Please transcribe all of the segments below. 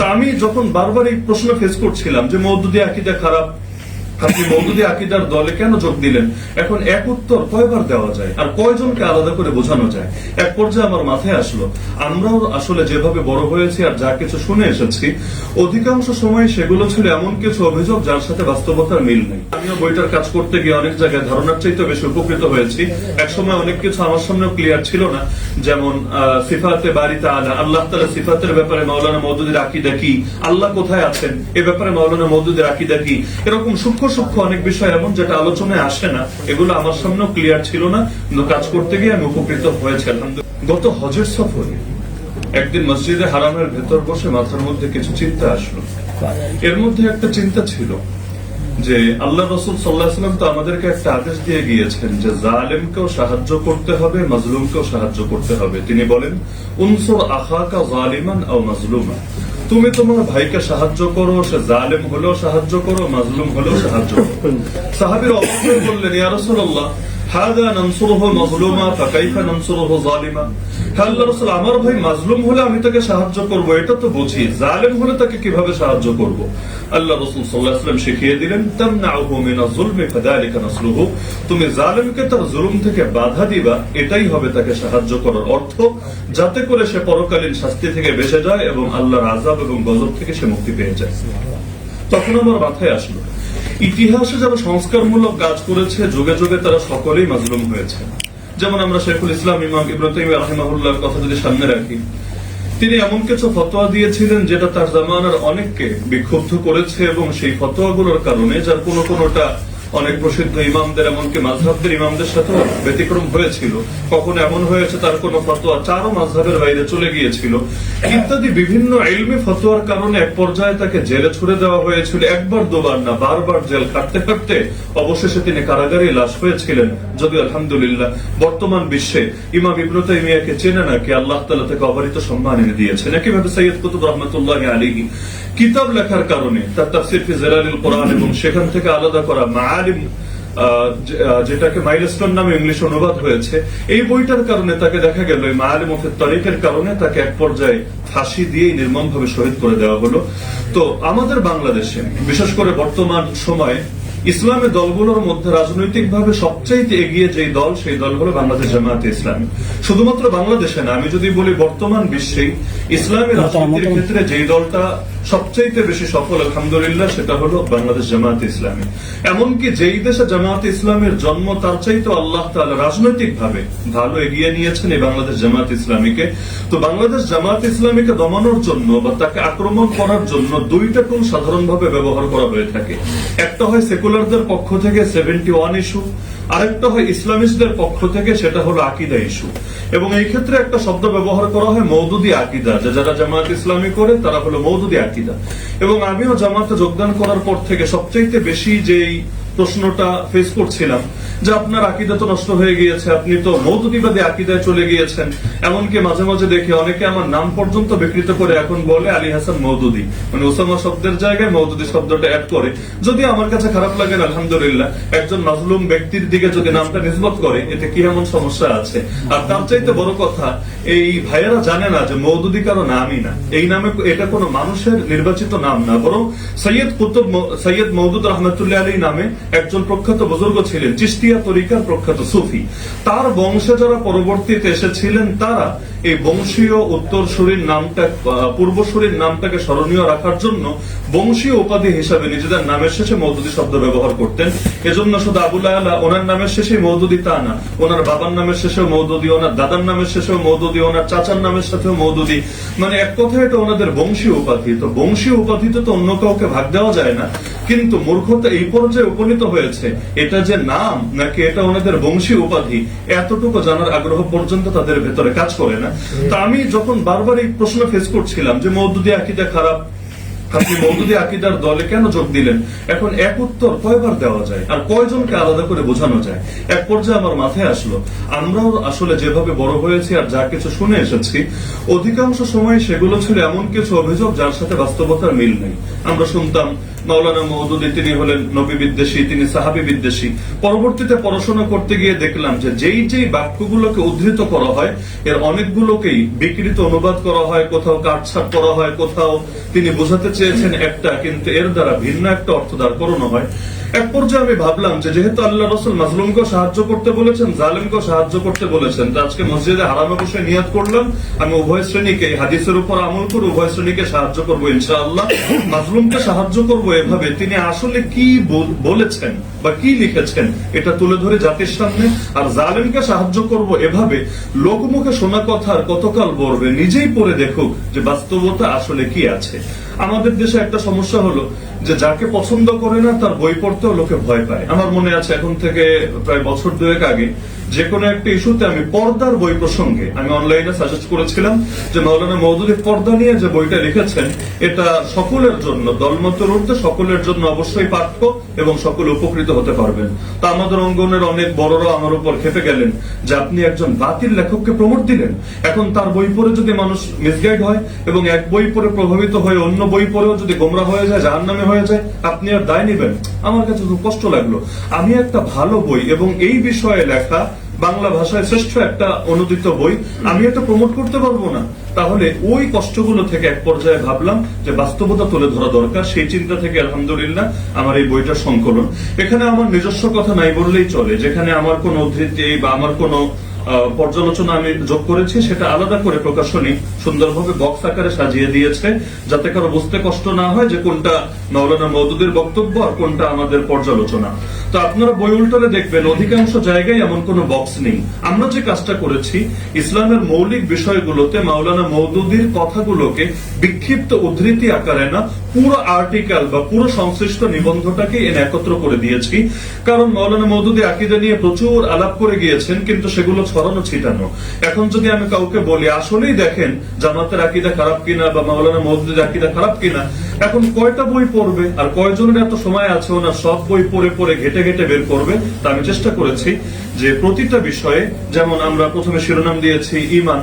তা আমি যখন বারবার এই প্রশ্ন ফেস করছিলাম যে মওদুদি আকীদা খারাপ, আপনি মওদুদি আকীদার দলে কেন যোগ দিলেন, এখন এক উত্তর কয়বার দেওয়া যায় আর কয়জনকে আলাদা করে বোঝানো যায়। এক পর্যায়ে আমার মাথায় আসলো, আমরাও আসলে যেভাবে বড় হয়েছি আর যা কিছু শুনে এসেছি, অধিকাংশ সময় সেগুলো ছিল এমন কিছু অভিযোগ যার সাথে বাস্তবতার মিল নেই। আমিও বইটার কাজ করতে গিয়ে অনেক জায়গায় ধারণার চাইতে বেশি উপকৃত হয়েছি। এক সময় অনেক কিছু আমার সামনেও ক্লিয়ার ছিল না, যেমন সিফাতে বারি তাআলা, আল্লাহ তাআলার সিফাতের ব্যাপারে মাওলানা মওদুদির আকীদা কি, আল্লাহ কোথায় আছেন এ ব্যাপারে মাওলানা মওদুদির আকীদা কি, এরকম সূক্ষ্ম সূক্ষ্ম অনেক বিষয় এমন যেটা আলোচনায় আসে না, এগুলো আমার সামনেও ক্লিয়ার ছিল না, কিন্তু কাজ করতে গিয়ে আমি উপকৃত হয়েছি আলহামদুলিল্লাহ। গত হজের সফরে একদিন মসজিদে হারামের ভেতর বসে মাথার মধ্যে কিছু চিন্তা আসলো। এর মধ্যে একটা চিন্তা ছিল যে আল্লাহ রাসূল সাল্লাল্লাহু আলাইহি ওয়াসাল্লাম তো আমাদেরকে একটা আদেশ দিয়ে গিয়েছেন যে জালেমকেও সাহায্য করতে হবে, মাজলুমকেও সাহায্য করতে হবে। তিনি বলেন, উনসুর আখাকা জালিমান আও মাজলুমা, তুমি তোমার ভাইকে সাহায্য করো, সে জালেম হলেও সাহায্য করো, মাজলুম হলেও সাহায্য করো। সাহাবীরা অবাক হয়ে বললেন, ইয়া রাসূলুল্লাহ, হাযা নানসুরুহু মাজলুমা ফাকাইফা নানসুরুহু জালিমা। হে আল্লাহর রাসূল, আমার ভাই মাজলুম হলে আমি তাকে সাহায্য করব, এটা তো বুঝি, জালেম হলে তাকে কিভাবে সাহায্য করব? আল্লাহ রাসূল সাল্লাল্লাহু আলাইহি ওয়াসাল্লাম শিখিয়ে দিলেন, তামনাউহু মিনাজ যুলমি ফাযালিকা নাসরুহু, তুমি জালেমকে তার জুলুম থেকে বাধা দিবা, এটাই হবে তাকে সাহায্য করার অর্থ, যাতে করে সে পরকালীন শাস্তি থেকে বেঁচে যায় এবং আল্লাহর আযাব এবং গজব থেকে সে মুক্তি পেয়ে যায়। তখন আমার মাথায় আসলো, ইতিহাসে যারা সংস্কারমূলক কাজ করেছে যুগে যুগে তারা সকলেই মাজলুম হয়েছে। যেমন আমরা শেখুল ইসলাম ইমাম ইবনে তাইমিয়া রাহিমাহুল্লাহর কথা যদি সামনে রাখি, তিনি এমন কিছু ফতোয়া দিয়েছিলেন যেটা তার জামানার অনেককে বিক্ষুব্ধ করেছে, এবং সেই ফতোয়াগুলোর কারণে যার কোনটা অনেক প্রসিদ্ধ ইমামদের এমনকি মাযহাবদের ইমামদের সাথে ব্যতিক্রম হয়েছিল, কখনো এমন হয়েছে তার কোন ফতোয়া চারও মাযহাবের বাইরে চলে গিয়েছিল ইত্যাদি বিভিন্ন ইলমি ফতোয়ার কারণে এক পর্যায়ে তাকে জেলে ছুড়ে দেওয়া হয়েছিল। একবার দুবার না, বারবার জেল খাটতে খাটতে অবশেষে তিনি কারাগারে লাশ হয়েছিলেন। যদিও আলহামদুলিল্লাহ বর্তমান বিশ্বে ইমাম ইবনে তাইমিয়াকে চেনে না কি আল্লাহ তাআলা তাকে অবারিত সম্মান এনে দিয়েছেন। একইভাবে সৈয়দ কুতুব রাহমাতুল্লাহি আলাইহি কিতাব লেখার কারণে তার তাফসীর ফি জিলালিল কোরআন এবং সেখান থেকে আলাদা করা মাআলিম, যেটাকে মাইলস্টোন নামে ইংলিশে অনুবাদ হয়েছে, এই বইটার কারণে তাকে দেখা গেল এই মাআলিম ফিত তারিকের কারণে তাকে এক পর্যায়ে ফাঁসি দিয়ে নির্মমভাবে শহীদ করে দেওয়া হলো। তো আমাদের বাংলাদেশে বিশেষ করে বর্তমান সময়ে ইসলামের দলগুলোর মধ্যে রাজনৈতিকভাবে সবচাইতে এগিয়ে যে দল, সেই দল হলো বাংলাদেশ জামায়াতে ইসলামী। শুধুমাত্র বাংলাদেশে না, আমি যদি বলি বর্তমান বিশ্বে ইসলামের রাজনীতির ক্ষেত্রে যেই দলটা সবচাইতে বেশি সফল আলহামদুলিল্লাহ সেটা হলো বাংলাদেশ জামায়াতে ইসলামী। এমনকি যেই দেশে জামায়াতে ইসলামের জন্ম তার চাইতে আল্লাহ তাআলা রাজনৈতিকভাবে ভালো এগিয়ে নিয়েছেন এই বাংলাদেশ জামায়াতে ইসলামীকে। তো বাংলাদেশ জামায়াতে ইসলামীকে দমানোর জন্য বা তাকে আক্রমণ করার জন্য দুইটা টুল সাধারণভাবে ব্যবহার করা হয়ে থাকে। একটা হয় সেকুলারদের পক্ষ থেকে 71 ইস্যু, আরেকটা হয় ইসলামিস্টদের পক্ষ থেকে, সেটা হলো আকীদা ইস্যু। এবং এই ক্ষেত্রে একটা শব্দ ব্যবহার করা হয় মওদুদি আকীদা, যে যারা জামায়াত ইসলামী করে তারা হলো মওদুদি আকীদা। এবং আমিও জামাতে যোগদান করার পর থেকে সবচাইতে বেশি যেই প্রশ্নটা ফেস করছিলাম যে আপনার আকীদা তো নষ্ট হয়ে গিয়েছে, আপনি তো মওদুদিবাদী আকীদায় চলে গিয়েছেন। এমনকি মাঝে মাঝে দেখি অনেকে আমার নাম পর্যন্ত বিকৃত করে এখন বলে আলী হাসান মওদুদি, মানে ওসামা শব্দের জায়গায় মওদুদি শব্দটা অ্যাড করে। যদি আমার কাছে খারাপ লাগে না, আলহামদুলিল্লাহ, একজন মাজলুম ব্যক্তির দিকে যদি নামটা নিসবত করে এতে কি এমন সমস্যা আছে? আর তার চাইতে বড় কথা, এই ভাইয়েরা জানে না যে মওদুদি কারো নামই না, এই নামে এটা কোনো মানুষের নির্বাচিত নাম না, বরং সৈয়দ মওদুদ রহমতুল্লাহ আলী নামে একজন প্রখ্যাত বুজুর্গ ছিলেন, চিশতিয়া তরিকার প্রখ্যাত সুফি। তার বংশে যারা পরবর্তীতে এসেছিলেন তারা এই বংশীয় উত্তরসূরির নামটা, পূর্বসূরির নামটাকে স্মরণীয় রাখার জন্য বংশীয় উপাধি হিসাবে নিজেদের নামের শেষে মওদুদি শব্দ ব্যবহার করতেন। এজন্য শুধু আবুল আলা ওনার নামের শেষে মওদুদি তা না, ওনার বাবার নামের শেষেও মওদুদি, ওনার দাদার নামের শেষেও মওদুদি, ওনার চাচার নামের সাথেও মওদুদি, মানে এক কথায় এটা ওনাদের বংশীয় উপাধি। তো বংশীয় উপাধিতে তো অন্য কাউকে ভাগ দেওয়া যায় না, কিন্তু মূর্খতা এই পর্যায়ে উপনীত হয়েছে এটা যে নাম নাকি এটা ওনাদের বংশীয় উপাধি এতটুকু জানার আগ্রহ পর্যন্ত তাদের ভেতরে কাজ করে না। তা আমি যখন বারবার এই প্রশ্ন ফেস করছিলাম যে মওদুদি আকীদা খারাপ, আপনি মওদুদি আকীদার দলে কেন যোগ দিলেন? এখন এক উত্তর কয়বার দেওয়া যায় আর কয়জনকে আলাদা করে বোঝানো যায়? এক পর্যায়ে আমার মাথায় আসলো, আমরাও আসলে যেভাবে বড় হয়েছি আর যা কিছু শুনে এসেছি, অধিকাংশ সময় সেগুলো ছিল এমন কিছু অভিযোগ যার সাথে বাস্তবতার মিল নেই। আমরা শুনতাম মাওলানা মওদুদি তিনি হলেন নবী বিদ্বেষী, তিনি সাহাবী বিদ্বেষী। পরবর্তীতে পড়াশোনা করতে গিয়ে দেখলাম যে যেই বাক্যগুলোকে উদ্ধৃত করা হয় এর অনেকগুলোকেই বিকৃত অনুবাদ করা হয়, কোথাও কাটছাট করা হয়, কোথাও তিনি বোঝাতে চেয়েছেন একটা কিন্তু এর দ্বারা ভিন্ন একটা অর্থ দাঁড় করানো হয়। এক পর্যায়ে আমি ভাবলাম যে যেহেতু আল্লাহ রাসূল মাজলুমকে সাহায্য করতে বলেছেন, জালেমকে সাহায্য করতে বলেছেন, তো আজকে মসজিদে হারামে বসে নিয়ত করলাম আমি উভয় শ্রেণীকে হাদিসের উপর আমল করে উভয় শ্রেণীকে সাহায্য করবো ইনশাআল্লাহ। মাজলুমকে সাহায্য করবো এভাবে তিনি আসলে কি বলেছেন বা কি লিখেছেন এটা তুলে ধরে জাতির সামনে, আর জালেমকে সাহায্য করব এভাবে লোকমুখে শোনা কথা আর কতকাল বলবে, নিজেই পড়ে দেখুক যে বাস্তবতা আসলে কি আছে। আমাদের দেশে একটা সমস্যা হলো যে যাকে পছন্দ করে না তার বই পড়তেও লোকে ভয় পায়। আমার মনে আছে এখন থেকে প্রায় বছর দুয়েক আগে যে কোনো একটা ইস্যুতে আমি পর্দার বই প্রসঙ্গে আমি অনলাইনে সাজেস্ট করেছিলাম যে মাওলানা মওদুদি পর্দা নিয়ে যে বইটা লিখেছেন এটা সকলের জন্য, দলমতের ঊর্ধ্বে সকলের জন্য অবশ্যই পাঠ্য এবং সকলে উপকৃত হতে পারবেন। তা আমাদের অঙ্গনের অনেক বড়রা আমার উপর খেপে গেলেন যে আপনি একজন বাতিল লেখককে প্রমোট দিলেন, এখন তার বই পড়ে যদি মানুষ মিসগাইড হয় এবং এক বই পড়ে প্রভাবিত হয়ে অন্য বই পড়েও যদি গোমরা হয়ে যায়, জাহান্নামে হয়ে যায়, আপনি আর দায় নেবেন? আমার কাছে খুব কষ্ট লাগলো। আমি একটা ভালো বই এবং এই বিষয়ে লেখা বাংলা ভাষায় শ্রেষ্ঠ একটা অনুদিত বই আমি এটা প্রমোট করতে পারবো না? তাহলে ওই কষ্টগুলো থেকে এক পর্যায়ে ভাবলাম যে বাস্তবতা তুলে ধরা দরকার। সেই চিন্তা থেকে আলহামদুলিল্লাহ আমার এই বইটার সংকলন। এখানে আমার নিজস্ব কথা নাই বললেই চলে, যেখানে আমার কোন উদ্ধৃতি বা আমার কোন পর্যালোচনা আমি যোগ করেছি সেটা আলাদা করে প্রকাশনী সুন্দরভাবে বক্স আকারে সাজিয়ে দিয়েছে, যাতে কারো বুঝতে কষ্ট না হয় যে কোনটা মাওলানা মওদুদির বক্তব্য আর কোনটা আমাদের পর্যালোচনা। তো আপনারা বই উল্টালে দেখবেন অধিকাংশ জায়গায় এমন কোন বক্স নেই। আমরা যে কাজটা করেছি ইসলামের মৌলিক বিষয়গুলোতে মাওলানা মওদুদির কথাগুলোকে বিক্ষিপ্ত উদ্ধৃতি আকারে না, পুরো আর্টিকেল বা পুরো সংশ্লিষ্ট নিবন্ধটাকে এনে একত্র করে দিয়েছি। কারণ মাওলানা মওদুদি আকীদা নিয়ে প্রচুর আলাপ করে গিয়েছেন, কিন্তু সেগুলো ছড়ানো ছিটানো। এখন যদি আমি কাউকে বলি আসলেই দেখেন জামাতের আকীদা খারাপ কিনা বা মাওলানা মওদুদির আকীদা খারাপ কিনা, এখন কয়টা বই পড়বে আর কয়জনের এত সময় আছে ওনার সব বই পড়ে পড়ে ঘেটে ঘেটে বের করবে? তা আমি চেষ্টা করেছি যে প্রতিটা বিষয়ে, যেমন আমরা প্রথমে শিরোনাম দিয়েছি ঈমান,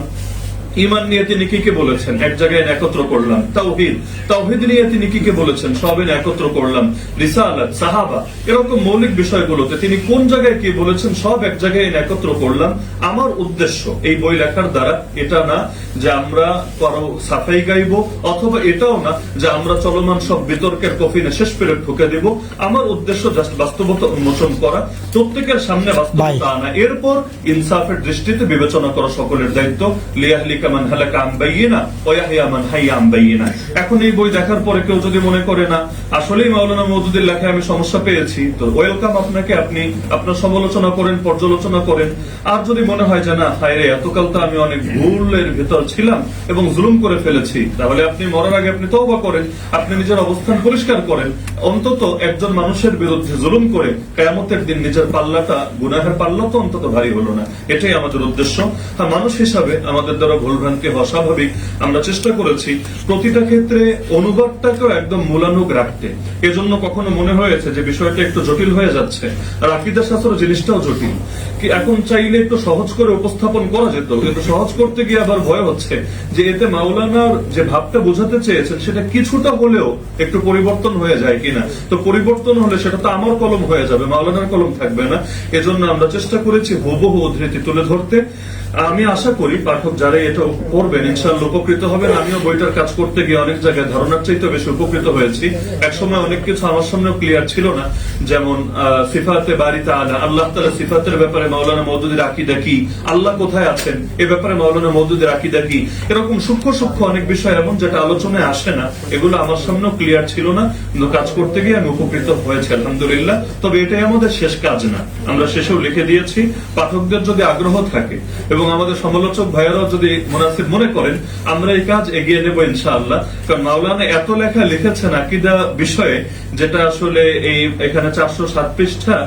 ঈমান নিয়ে তিনি কি কি বলেছেন এক জায়গায় একত্র করলাম। তাওহীদ, তাওহীদ নিয়ে তিনি কি কি বলেছেন সব এনে একত্র করলাম। রিসালাত, সাহাবা, এরকম মৌলিক বিষয়গুলোতে তিনি কোন জায়গায় কি বলেছেন সব এক জায়গায় এনে একত্র করলাম। আমার উদ্দেশ্য এই বই লেখার দ্বারা এটা না যে আমরা কারো সাফাই গাইব, অথবা এটাও না যে আমরা চলমান সব বিতর্কের কফিনে শেষ পেরে ঢুকে দেব। আমার উদ্দেশ্য জাস্ট বাস্তবতা উন্মোচন করা, প্রত্যেকের সামনে বাস্তবতা আনা, এরপর ইনসাফের দৃষ্টিতে বিবেচনা করা সকলের দায়িত্ব। লিয়াহলিকা মান হালাকা আন বাইয়িনা ওয়া ইয়াহইয়া মান হাইয়া আন বাইয়িনা। এখন এই বই দেখার পরে কেউ যদি মনে করে না আসলেই মাওলানা মওদুদির লেখায় আমি সমস্যা পেয়েছি, তো ওয়েলকাম আপনাকে, আপনি আপনার সমালোচনা করেন, পর্যালোচনা করেন। আর যদি মনে হয় যে না হায়রে এতকাল তো আমি অনেক ভুলের ভিতর ছিলাম এবং জুলুম করে ফেলেছি, তাহলে আপনি মরার আগে আপনি তওবা করেন, আপনি নিজের অবস্থান পরিষ্কার করেন। অন্তত একজন মানুষের বিরুদ্ধে জুলুম করে কিয়ামতের দিন নিজের পাল্লাটা, গুনাহের পাল্লা তো অন্তত ভারী হলো না। এটাই আমাদের উদ্দেশ্য। হ্যাঁ, মানুষ হিসাবে আমাদের দ্বারা ভুলভ্রান্তি হওয়া স্বাভাবিক। আমরা চেষ্টা করেছি প্রতিটা ক্ষেত্রে অনুবাদটাকেও একদম মূলানুগ রাখতে। এজন্য কখনো মনে হয়েছে যে বিষয়টা একটু জটিল হয়ে যাচ্ছে, আর আকীদা শাস্ত্র জিনিসটাও জটিল। কি এখন চাইলে একটু সহজ করে উপস্থাপন করা যেত, কিন্তু সহজ করতে গিয়ে আবার ভয় হচ্ছে যে এতে মাওলানার যে ভাবটা বোঝাতে চেয়েছেন সেটা কিছুটা হলেও একটু পরিবর্তন হয়ে যায় কিনা। তো পরিবর্তন হলে সেটা তো আমার কলম হয়ে যাবে, মাওলানার কলম থাকবে না। এজন্য আমরা চেষ্টা করেছি হুবহু উদ্ধৃতি তুলে ধরতে। আমি আশা করি পাঠক যারা এটা পড়বেন ইনশাআল্লাহ উপকৃত হবেন। আমিও বইটার কাজ করতে গিয়ে অনেক জায়গায় ধারণার চাইতে বেশি উপকৃত হয়েছি। একসময় অনেক কিছু আমার সামনেও ক্লিয়ার ছিল না, যেমন সিফাতে বারি তাআলা, আল্লাহ তাআলা সিফাতের ব্যাপারে মাওলানা মওদুদির আকীদা কি, আল্লাহ কোথায় আছেন এ ব্যাপারে মাওলানা মওদুদির আকীদা কি, এরকম সূক্ষ্ম সূক্ষ্ম অনেক বিষয় এমন যেটা আলোচনায় আসে না, এগুলো আমার সামনেও ক্লিয়ার ছিল না, কিন্তু কাজ করতে গিয়ে আমি উপকৃত হয়েছি আলহামদুলিল্লাহ। তবে এটাই আমাদের শেষ কাজ না, আমরা শেষেও লিখে দিয়েছি। পাঠকদের যদি আগ্রহ থাকে এবং আমাদের সমালোচক ভাইয়েরাও যদি মুনাসিব মনে করেন আমরা এই কাজ এগিয়ে নেব ইনশাআল্লাহ। কারণ মাওলানা এত লেখা লিখেছেন আকীদা বিষয়ে, যেটা আসলে এই এখানে 407 পৃষ্ঠা,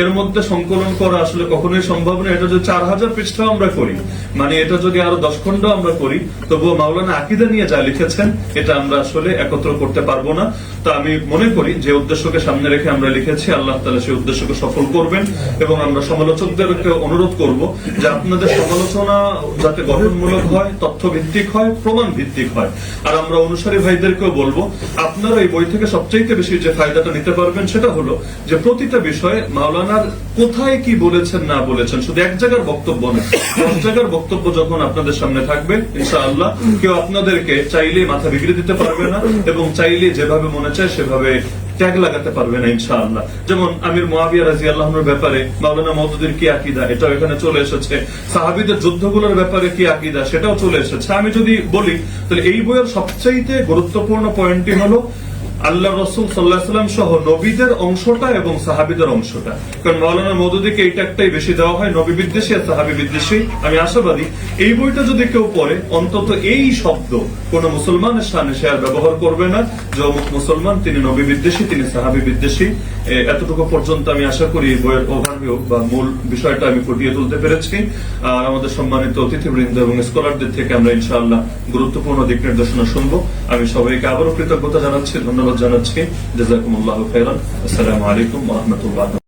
এর মধ্যে সংকলন করা আসলে কখনোই সম্ভব না। এটা যদি 4000 পৃষ্ঠাও আমরা করি, মানে এটা যদি আরো 10 খন্ড আমরা করি, তবুও মাওলানা আকীদা নিয়ে যা লিখেছেন এটা আমরা আসলে একত্র করতে পারবো না। তো আমি মনে করি যে উদ্দেশ্যকে সামনে রেখে আমরা লিখেছি, আল্লাহ তাআলা সেই উদ্দেশ্যকে সফল করবেন। এবং আমরা সমালোচকদেরকে অনুরোধ করব যে আপনাদের সমালোচনা যাতে গঠনমূলক হয়, তথ্য ভিত্তিক হয়, প্রমাণ ভিত্তিক হয়। আর আমরা অনুসারী ভাইদেরকেও বলবো, আপনারা এই বই থেকে সবচেয়ে বেশি যে ফায়দাটা নিতে পারবেন সেটা হলো যে প্রতিটা বিষয়ে মাওলানার কোথায় কি বলেছেন না বলেছেন শুধু এক জায়গার বক্তব্য না, 10 জায়গার বক্তব্য যখন আপনাদের সামনে থাকবে, ইনশাআল্লাহ কেউ আপনাদেরকে চাইলে মাথা বিগড়ে দিতে পারবে না এবং চাইলে যেভাবে মনে চায় সেভাবে ট্যাগ লাগাতে পারবে না ইনশাআল্লাহ। যেমন আমির মুয়াবিয়া রাদিয়াল্লাহু আনহুর ব্যাপারে মাওলানা মওদুদীর কি আকীদা এটাও এখানে চলে এসেছে, সাহাবীদের যুদ্ধগুলোর ব্যাপারে কি আকীদা সেটাও চলে এসেছে। আমি যদি বলি তাহলে এই বইয়ের সবচাইতে গুরুত্বপূর্ণ পয়েন্টটি হলো আল্লাহ রাসূল সাল্লাল্লাহু আলাইহি ওয়াসাল্লাম সহ নবীদের অংশটা এবং সাহাবীদের অংশটা। কারণ মাওলানা মওদুদীকে এইটা একটাই বেশি দেওয়া হয়, নবী বিদ্বেষী আর সাহাবী বিদ্বেষী। আমি আশাবাদী এই বইটা যদি কেউ পড়ে অন্তত এই শব্দ কোন মুসলমানের সামনে সে আর ব্যবহার করবে না যে অমুক মুসলমান তিনি নবী বিদ্বেষী, তিনি সাহাবী বিদ্বেষী। এতটুকু পর্যন্ত আমি আশা করি এই বইয়ের ওভারভিউ বা মূল বিষয়টা আমি ফুটিয়ে তুলতে পেরেছি। আর আমাদের সম্মানিত অতিথিবৃন্দ এবং স্কলারদের থেকে আমরা ইনশাআল্লাহ গুরুত্বপূর্ণ দিক নির্দেশনা শুনবো। আমি সবাইকে আবারও কৃতজ্ঞতা জানাচ্ছি, ধন্যবাদ জানাচ্ছি। জাযাকুমুল্লাহু খাইরান। আসসালামু আলাইকুম ওয়া রাহমাতুল্লাহ।